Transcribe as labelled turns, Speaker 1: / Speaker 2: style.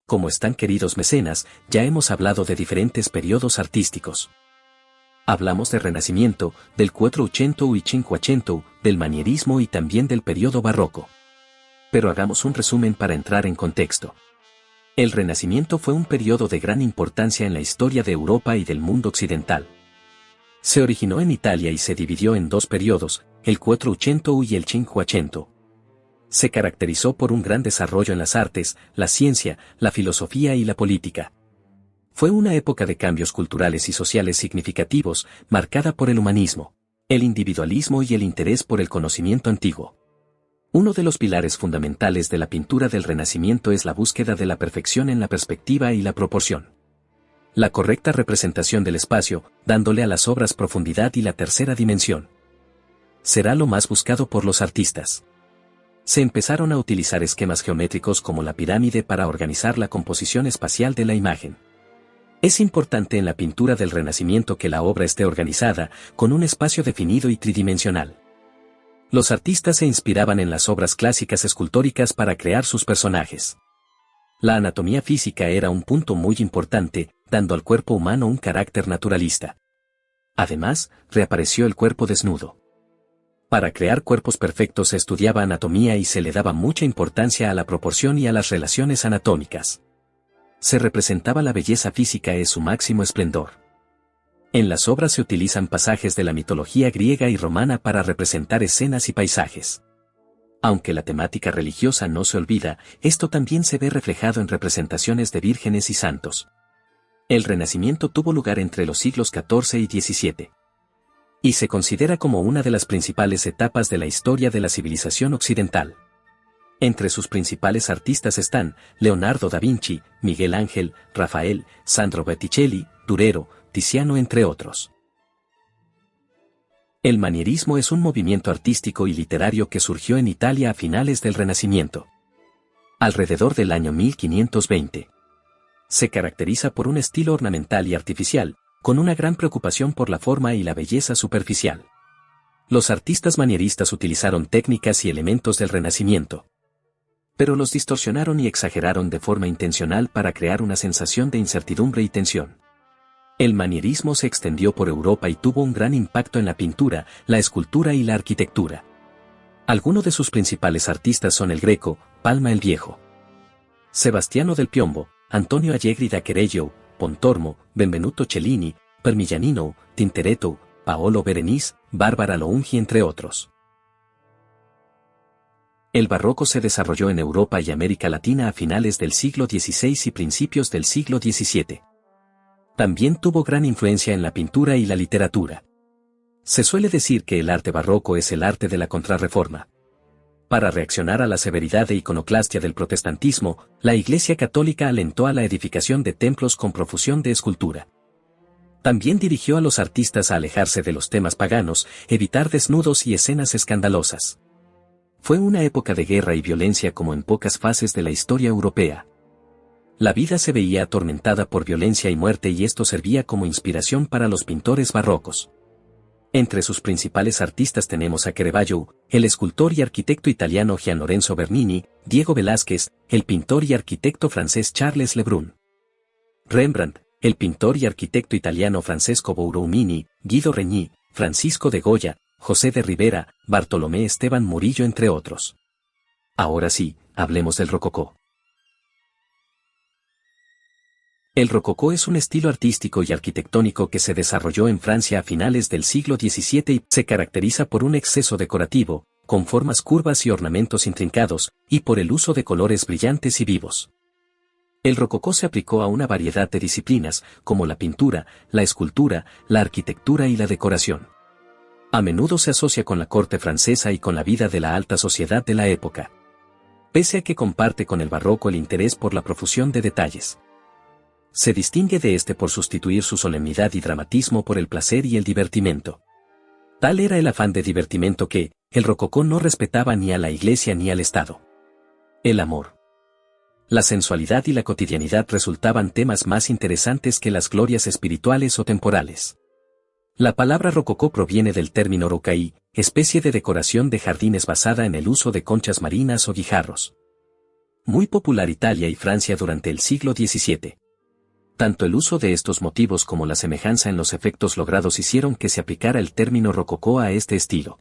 Speaker 1: Como están, queridos mecenas, ya hemos hablado de diferentes periodos artísticos. Hablamos del Renacimiento, del Quattrocento y Cinquecento, del manierismo y también del periodo barroco. Pero hagamos un resumen para entrar en contexto. El Renacimiento fue un periodo de gran importancia en la historia de Europa y del mundo occidental. Se originó en Italia y se dividió en dos periodos, el Quattrocento y el Cinquecento. Se caracterizó por un gran desarrollo en las artes, la ciencia, la filosofía y la política. Fue una época de cambios culturales y sociales significativos, marcada por el humanismo, el individualismo y el interés por el conocimiento antiguo. Uno de los pilares fundamentales de la pintura del Renacimiento es la búsqueda de la perfección en la perspectiva y la proporción. La correcta representación del espacio, dándole a las obras profundidad y la tercera dimensión. Será lo más buscado por los artistas. Se empezaron a utilizar esquemas geométricos como la pirámide para organizar la composición espacial de la imagen. Es importante en la pintura del Renacimiento que la obra esté organizada, con un espacio definido y tridimensional. Los artistas se inspiraban en las obras clásicas escultóricas para crear sus personajes. La anatomía física era un punto muy importante, dando al cuerpo humano un carácter naturalista. Además, reapareció el cuerpo desnudo. Para crear cuerpos perfectos se estudiaba anatomía y se le daba mucha importancia a la proporción y a las relaciones anatómicas. Se representaba la belleza física en su máximo esplendor. En las obras se utilizan pasajes de la mitología griega y romana para representar escenas y paisajes. Aunque la temática religiosa no se olvida, esto también se ve reflejado en representaciones de vírgenes y santos. El Renacimiento tuvo lugar entre los siglos XIV y XVII. Y se considera como una de las principales etapas de la historia de la civilización occidental. Entre sus principales artistas están Leonardo da Vinci, Miguel Ángel, Rafael, Sandro Botticelli, Durero, Tiziano, entre otros. El manierismo es un movimiento artístico y literario que surgió en Italia a finales del Renacimiento. Alrededor del año 1520. Se caracteriza por un estilo ornamental y artificial, con una gran preocupación por la forma y la belleza superficial. Los artistas manieristas utilizaron técnicas y elementos del Renacimiento, pero los distorsionaron y exageraron de forma intencional para crear una sensación de incertidumbre y tensión. El manierismo se extendió por Europa y tuvo un gran impacto en la pintura, la escultura y la arquitectura. Algunos de sus principales artistas son el Greco, Palma el Viejo, Sebastiano del Piombo, Antonio Allegri da Querello, Pontormo, Benvenuto Cellini, Parmigianino, Tintoretto, Paolo Veronese, Bárbara Loungi, entre otros. El barroco se desarrolló en Europa y América Latina a finales del siglo XVI y principios del siglo XVII. También tuvo gran influencia en la pintura y la literatura. Se suele decir que el arte barroco es el arte de la Contrarreforma. Para reaccionar a la severidad e iconoclastia del protestantismo, la Iglesia Católica alentó a la edificación de templos con profusión de escultura. También dirigió a los artistas a alejarse de los temas paganos, evitar desnudos y escenas escandalosas. Fue una época de guerra y violencia como en pocas fases de la historia europea. La vida se veía atormentada por violencia y muerte y esto servía como inspiración para los pintores barrocos. Entre sus principales artistas tenemos a Caravaggio, el escultor y arquitecto italiano Gian Lorenzo Bernini, Diego Velázquez, el pintor y arquitecto francés Charles Le Brun, Rembrandt, el pintor y arquitecto italiano Francesco Borromini, Guido Reni, Francisco de Goya, José de Rivera, Bartolomé Esteban Murillo, entre otros. Ahora sí, hablemos del rococó. El rococó es un estilo artístico y arquitectónico que se desarrolló en Francia a finales del siglo XVII y se caracteriza por un exceso decorativo, con formas curvas y ornamentos intrincados, y por el uso de colores brillantes y vivos. El rococó se aplicó a una variedad de disciplinas, como la pintura, la escultura, la arquitectura y la decoración. A menudo se asocia con la corte francesa y con la vida de la alta sociedad de la época. Pese a que comparte con el barroco el interés por la profusión de detalles. Se distingue de este por sustituir su solemnidad y dramatismo por el placer y el divertimento. Tal era el afán de divertimento que, el rococó no respetaba ni a la Iglesia ni al Estado. El amor, la sensualidad y la cotidianidad resultaban temas más interesantes que las glorias espirituales o temporales. La palabra rococó proviene del término rocaí, especie de decoración de jardines basada en el uso de conchas marinas o guijarros. Muy popular Italia y Francia durante el siglo XVII. Tanto el uso de estos motivos como la semejanza en los efectos logrados hicieron que se aplicara el término rococó a este estilo.